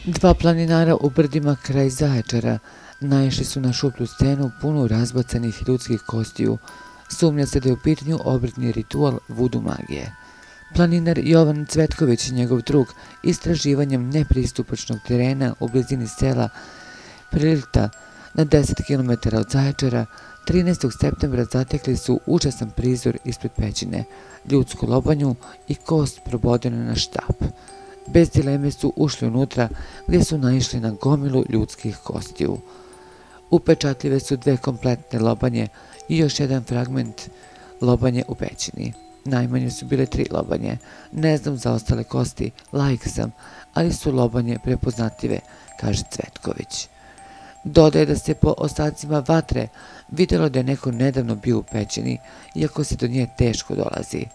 Dva planinara u brdima kraj Zaječara naišli su na šuplju stenu punu razbacanih ljudskih kostiju. Sumnja se da je u pitanju obredni ritual vudu magije. Planinar Jovan Cvetković i njegov drug istraživanjem nepristupačnog terena u blizini sela Prilita na 10 km od Zaječara 13. septembra zatekli su užasan prizor ispred pećine, ljudsku lobanju i kost probodenu na štap. Bez dileme su ušli unutra gdje su naišli na gomilu ljudskih kostiju. Upečatljive su dve kompletne lobanje i još jedan fragment lobanje u pećini. Najmanje su bile 3 lobanje. Ne znam za ostale kosti, laik sam, ali su lobanje prepoznatljive, kaže Cvetković. Dodaje da se po ostacima vatre vidjelo da je neko nedavno bio u pećini, iako se do nje teško dolazi.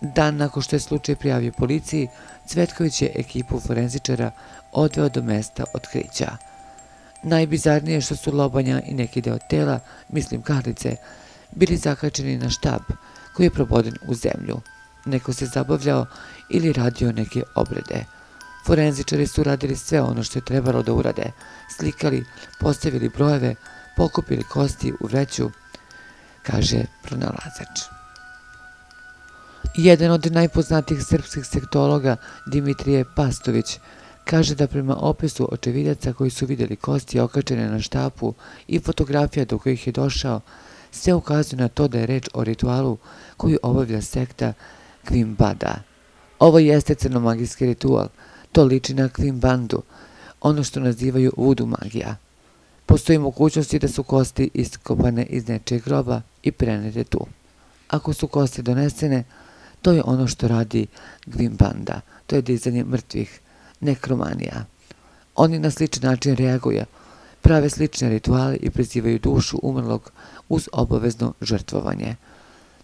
Dan nakon što je slučaj prijavio policiji, Cvetković je ekipu forenzičara odveo do mesta otkrića. Najbizarnije je što su lobanja i neki deo tela, mislim karlice, bili zakačeni na štap koji je proboden u zemlju. Neko se zabavljao ili radio neke obrede. Forenzičari su radili sve ono što je trebalo da urade, slikali, postavili brojeve, pokupili kosti u vreću, kaže pronalazač. Jedan od najpoznatijih srpskih sektologa, Dimitrije Pastović, kaže da prema opisu očevidaca koji su vidjeli kosti okačene na štapu i fotografija do kojih je došao, sve ukazuje na to da je reč o ritualu koju obavlja sekta Kvimbada. Ovo jeste crnomagijski ritual, to liči na Kvimbandu, ono što nazivaju vudu magija. Postoji mogućnosti da su kosti iskopane iz nečijeg groba i prenete tu. Ako su kosti donesene, to je ono što radi Kvimbanda, to je dizanje mrtvih, nekromanija. Oni na sličan način reaguju, prave slične rituale i prizivaju dušu umrlog uz obavezno žrtvovanje.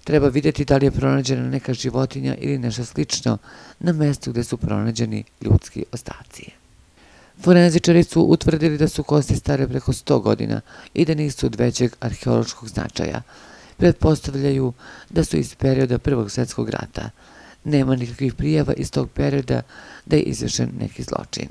Treba vidjeti da li je pronađena neka životinja ili nešto slično na mjestu gdje su pronađeni ljudski ostaci. Forenzičari su utvrdili da su kosti stare preko 100 godina i da nisu od većeg arheološkog značaja. Pretpostavljaju da su iz perioda Prvog svjetskog rata. Nema nikakvih prijava iz tog perioda da je izvršen neki zločin.